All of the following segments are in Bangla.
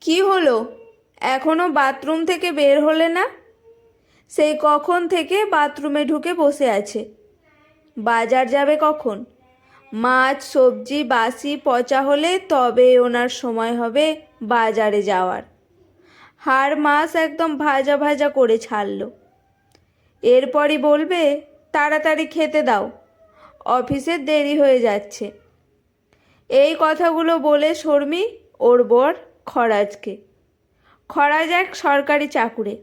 কি হলো? এখনো বাথরুম থেকে বের হলে না? সেই কখন থেকে বাথরুমে ঢুকে বসে আছে। বাজার যাবে কখন? মাছ সবজি বাসি পচা হলে তবে ওনার সময় হবে বাজারে যাওয়ার। হাড় মাছ একদম ভাজা ভাজা করে ছাড়লো। এরপরই বলবে তাড়াতাড়ি খেতে দাও, অফিসে দেরি হয়ে যাচ্ছে। এই কথাগুলো বলে শর্মী ওর বর খরাজকে। খরাজ এক সরকারি চাকুরে,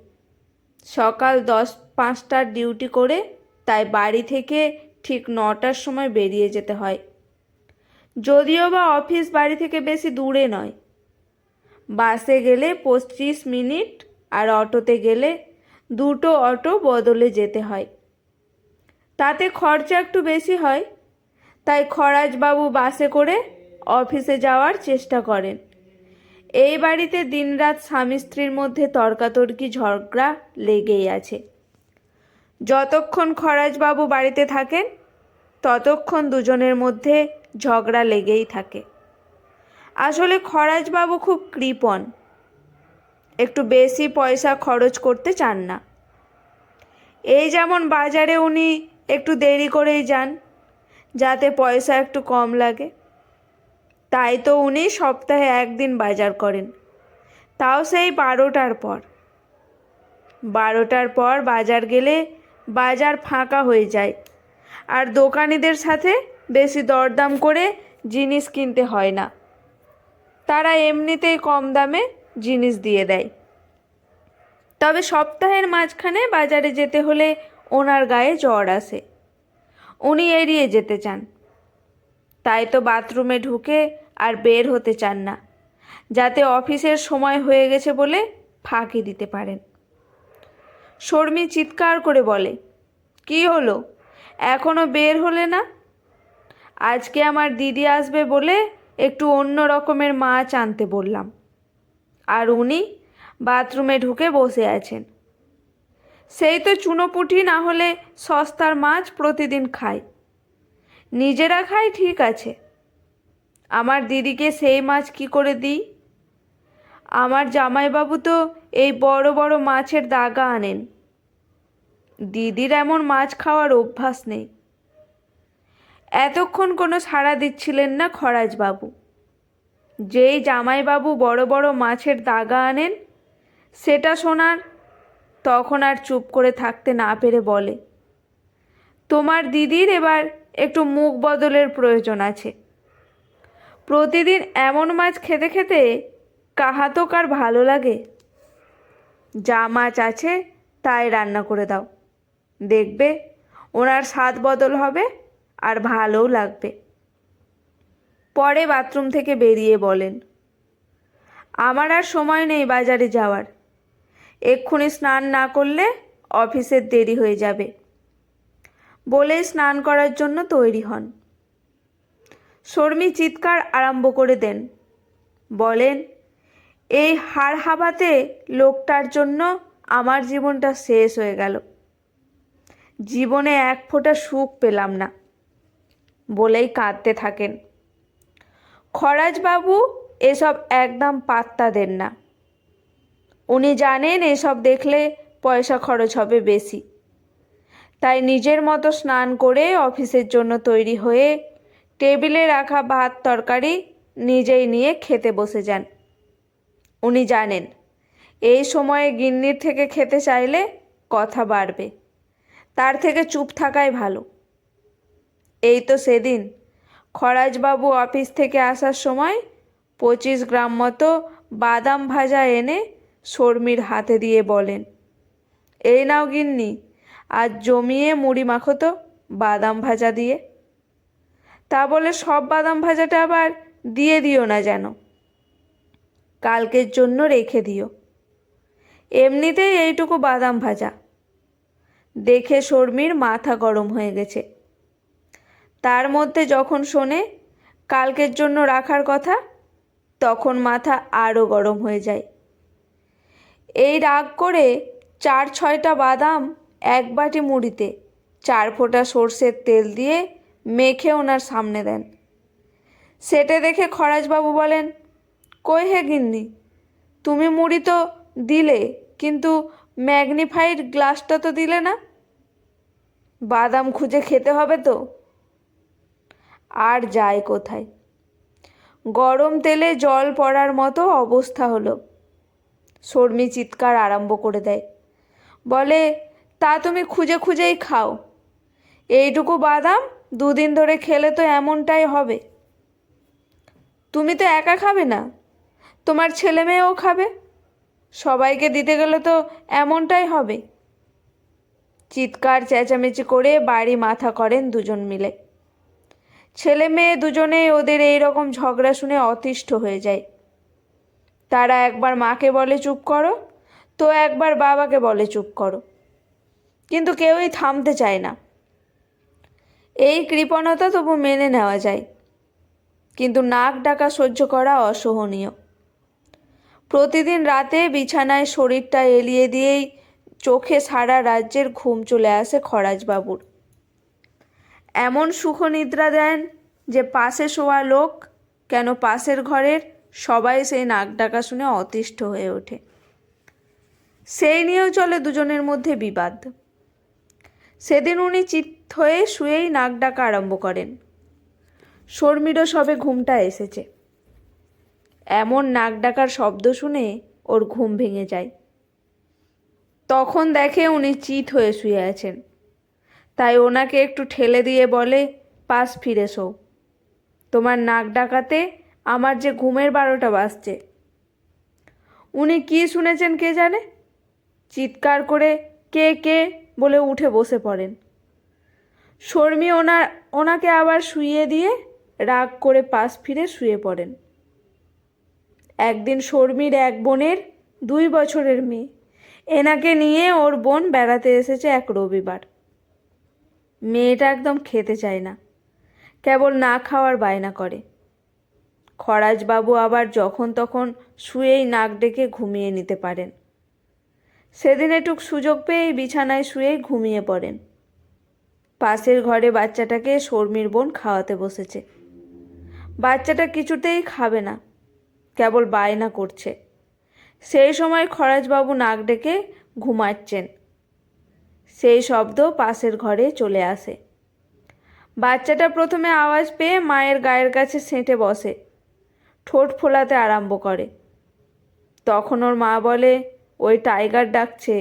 সকাল 10-5টার ডিউটি করে, তাই বাড়ি থেকে ঠিক 9টার সময় বেরিয়ে যেতে হয়। যদিও বা অফিস বাড়ি থেকে বেশি দূরে নয়। বাসে গেলে 25 মিনিট আর অটোতে গেলে 2টো অটো বদলে যেতে হয়। তাতে খরচা একটু বেশি হয়, তাই খরাজবাবু বাসে করে অফিসে যাওয়ার চেষ্টা করেন। এই বাড়িতে দিনরাত স্বামী স্ত্রীর মধ্যে তর্কাতর্কি ঝগড়া লেগেই আছে। যতক্ষণ খরাজবাবু বাড়িতে থাকেন ততক্ষণ দুজনের মধ্যে ঝগড়া লেগেই থাকে। আসলে খরাজবাবু খুব কৃপণ, একটু বেশি পয়সা খরচ করতে চান না। এই যেমন বাজারে উনি একটু দেরি করেই যান, যাতে পয়সা একটু কম লাগে। তাই তো উনি সপ্তাহে একদিন বাজার করেন, তাও সেই 12টার পর। 12টার পর বাজার গেলে বাজার ফাঁকা হয়ে যায়, আর দোকানিদের সাথে বেশি দরদাম করে জিনিস কিনতে হয় না। তারা এমনিতেই কম দামে জিনিস দিয়ে দেয়। তবে সপ্তাহের মাঝখানে বাজারে যেতে হলে ওনার গায়ে জ্বর আসে, উনি এড়িয়ে যেতে চান। তাই তো বাথরুমে ঢুকে আর বের হতে চান না, যাতে অফিসের সময় হয়ে গেছে বলে ফাঁকি দিতে পারেন। শর্মী চিৎকার করে বলে, কি হলো, এখনো বের হলে না? আজকে আমার দিদি আসবে বলে একটু অন্য রকমের মাছ আনতে বললাম, আর উনি বাথরুমে ঢুকে বসে আছেন। সেই তো চুনোপুঁটি না হলে সস্তার মাছ প্রতিদিন খায়। নিজেরা খায় ঠিক আছে, আমার দিদিকে সেই মাছ কি করে দিই? আমার জামাইবাবু তো এই বড় বড় মাছের দাগা আনেন। দিদির এমন মাছ খাওয়ার অভ্যাস নেই। এতক্ষণ কোনো সাড়া দিচ্ছিলেন না খরাজবাবু। যেই জামাইবাবু বড় বড় মাছের দাগা আনেন সেটা শোনার, তখন আর চুপ করে থাকতে না পেরে বলে, তোমার দিদির এবার একটু মুখ বদলের প্রয়োজন আছে। প্রতিদিন এমন মাছ খেতে খেতে কাহাতক আর ভালো লাগে? যা মাছ আছে তাই রান্না করে দাও, দেখবে ওনার স্বাদ বদল হবে আর ভালোও লাগবে। পরে বাথরুম থেকে বেরিয়ে বলেন, আমার আর সময় নেই বাজারে যাওয়ার, এক্ষুনি স্নান না করলে অফিসের দেরি হয়ে যাবে। বলেই স্নান করার জন্য তৈরি হন। শর্মী চিৎকার আরম্ভ করে দেন, বলেন, এই হাড় হাবাতে লোকটার জন্য আমার জীবনটা শেষ হয়ে গেল। জীবনে এক ফোঁটা সুখ পেলাম না, বলেই কাঁদতে থাকেন। খরাজবাবু এসব একদম পাত্তা দেন না। উনি জানেন এসব দেখলে পয়সা খরচ হবে বেশি, তাই নিজের মতো স্নান করে অফিসের জন্য তৈরি হয়ে টেবিলে রাখা ভাত তরকারি নিজেই নিয়ে খেতে বসে যান। উনি জানেন এই সময়ে গিন্নির থেকে খেতে চাইলে কথা বাড়বে, তার থেকে চুপ থাকাই ভালো। এই তো সেদিন খরাজবাবু অফিস থেকে আসার সময় 25 গ্রাম মতো বাদাম ভাজা এনে শর্মীর হাতে দিয়ে বলেন, এই নাও গিন্নি, আজ জমিয়ে মুড়ি মাখো তো বাদাম ভাজা দিয়ে। তা বলে সব বাদাম ভাজাটা আবার দিয়ে দিও না যেন, কালকের জন্য রেখে দিও। এমনিতেই এইটুকু বাদাম ভাজা। দেখে শর্মীর মাথা গরম হয়ে গেছে। তার মধ্যে যখন শোনে কালকের জন্য রাখার কথা, তখন মাথা আরও গরম হয়ে যায়। এই রাগ করে 4-6টা বাদাম এক বাটি মুড়িতে 4 ফোঁটা সর্ষের তেল দিয়ে মেখে ওনার সামনে দেন। সেটা দেখে খরাজবাবু বলেন, কই হে গিন্নি, তুমি মুড়ি তো দিলে, কিন্তু ম্যাগনিফাইড গ্লাসটা তো দিলে না। বাদাম খুঁজে খেতে হবে তো। আর যায় কোথায়, গরম তেলে জল পড়ার মতো অবস্থা হলো। শর্মি চিৎকার আরম্ভ করে দেয়, বলে, তা তুমি খুঁজে খুঁজেই খাও। এইটুকু বাদাম 2 দিন ধরে খেলে তো এমনটাই হবে। তুমি তো একা খাবে না, তোমার ছেলে মেয়েও খাবে। সবাইকে দিতে গেলে তো এমনটাই হবে। চিৎকার চেঁচামেচি করে বাড়ি মাথা করেন দুজন মিলে। ছেলে মেয়ে দুজনেই ওদের এই রকম ঝগড়া শুনে অতিষ্ঠ হয়ে যায়। তারা একবার মাকে বলে চুপ করো, তো একবার বাবাকে বলে চুপ করো, কিন্তু কেউই থামতে চায় না। এই কৃপণতা তবু মেনে নেওয়া যায়, কিন্তু নাক ডাকা সহ্য করা অসহনীয়। প্রতিদিন রাতে বিছানায় শরীরটা এলিয়ে দিয়েই চোখে সারা রাজ্যের ঘুম চলে আসে খরাজবাবুর। এমন সুখনিদ্রা দেন যে পাশে শোয়া লোক, কেন পাশের ঘরের সবাই সেই নাক ডাকা শুনে অতিষ্ঠ হয়ে ওঠে। সেই নিয়েও চলে দুজনের মধ্যে বিবাদ। সেদিন উনি চিত হয়ে শুয়েই নাক ডাকা আরম্ভ করেন। শর্মিরও সবে ঘুমটা এসেছে। এমন নাক ডাকার শব্দ শুনে ওর ঘুম ভেঙে যায়। তখন দেখে উনি চিত হয়ে শুয়ে আছেন, তাই ওনাকে একটু ঠেলে দিয়ে বলে, পাশ ফিরে শো। তোমার নাক ডাকাতে আমার যে ঘুমের 12টা বাজছে। উনি কি শুনেছেন কে জানে, চিৎকার করে কে কে বলে উঠে বসে পড়েন। শর্মি ওনাকে আবার শুইয়ে দিয়ে রাগ করে পাশ ফিরে শুয়ে পড়েন। একদিন শর্মির এক বোনের 2 বছরের মেয়ে, এনাকে নিয়ে ওর বোন বেড়াতে এসেছে এক রবিবার। মেয়েটা একদম খেতে চায় না, কেবল না খাওয়ার বায়না করে। খরাজবাবু আবার যখন তখন শুয়েই নাক ডেকে ঘুমিয়ে নিতে পারেন। সেদিন একটু সুযোগ পেয়েই বিছানায় শুয়েই ঘুমিয়ে পড়েন। পাশের ঘরে বাচ্চাটাকে শর্মির বোন খাওয়াতে বসেছে। বাচ্চাটা কিছুতেই খাবে না, কেবল বায়না করছে। সেই সময় খরাজবাবু নাক ডেকে ঘুমাচ্ছেন। সেই শব্দ পাশের ঘরে চলে আসে। বাচ্চাটা প্রথমে আওয়াজ পেয়ে মায়ের গায়ের কাছে সেঁটে বসে, ঠোঁট ফোলাতে আরম্ভ করে। তখন ওর মা বলে, ওই টাইগার ডাকছে,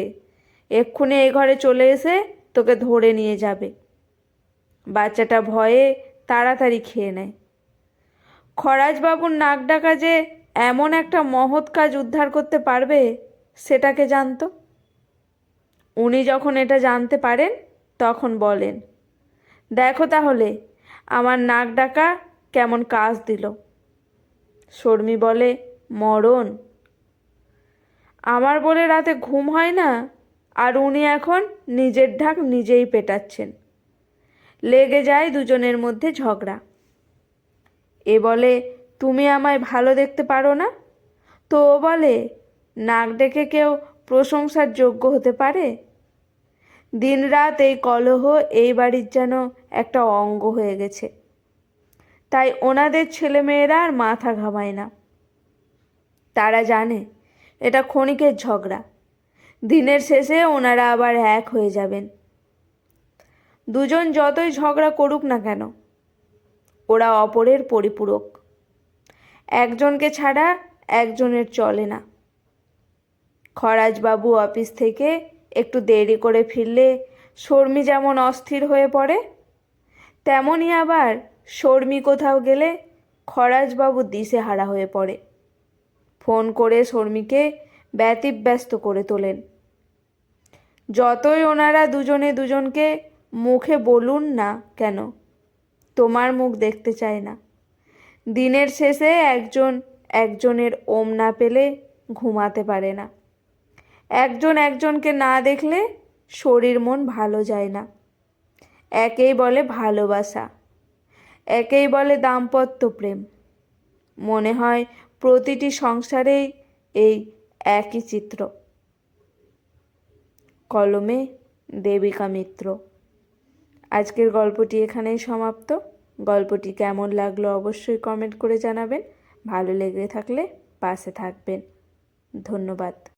এক্ষুনি এই ঘরে চলে এসে তোকে ধরে নিয়ে যাবে। বাচ্চাটা ভয়ে তাড়াতাড়ি খেয়ে নেয়। খরাজবাবুর নাক ডাকা যে এমন একটা মহৎ কাজ উদ্ধার করতে পারবে সেটাকে জানতো। উনি যখন এটা জানতে পারেন তখন বলেন, দেখো তাহলে আমার নাক ডাকা কেমন কাজ দিল। শর্মি বলে, মরণ। আমার বলে রাতে ঘুম হয় না, আর উনি এখন নিজের ঢাক নিজেই পেটাচ্ছেন। লেগে যায় দুজনের মধ্যে ঝগড়া। এ বলে, তুমি আমায় ভালো দেখতে পারো না, তো ও বলে, নাক ডেকে কেউ প্রশংসার যোগ্য হতে পারে। দিনরাত এই কলহ এই বাড়ির যেন একটা অঙ্গ হয়ে গেছে। তাই ওনাদের ছেলেমেয়েরা আর মাথা ঘামায় না। তারা জানে এটা ক্ষণিকের ঝগড়া, দিনের শেষে ওনারা আবার এক হয়ে যাবেন। দুজন যতই ঝগড়া করুক না কেন, ওরা অপরের পরিপূরক। একজনকে ছাড়া একজনের চলে না। খরাজবাবু অফিস থেকে একটু দেরি করে ফিরলে শর্মি যেমন অস্থির হয়ে পড়ে, তেমনই আবার শর্মি কোথাও গেলে খরাজবাবু দিশেহারা হয়ে পড়ে। ফোন করে শর্মিকে ব্যতিব্যস্ত করে তোলেন। যতই ওনারা দুজনে দুজনকে মুখে বলুন না কেন, তোমার মুখ দেখতে চায় না। দিনের শেষে একজন একজনের ওম না পেলে ঘুমাতে পারে না। একজন একজনকে না দেখলে শরীর মন ভালো যায় না। একেই বলে ভালোবাসা, একেই বলে দাম্পত্য প্রেম। মনে হয় প্রতিটি সংসারেই এই একই চিত্র। কলমে দেবিকা মিত্র। আজকের গল্পটি এখানেই সমাপ্ত। গল্পটি কেমন লাগলো অবশ্যই কমেন্ট করে জানাবেন। ভালো লেগে থাকলে পাশে থাকবেন। ধন্যবাদ।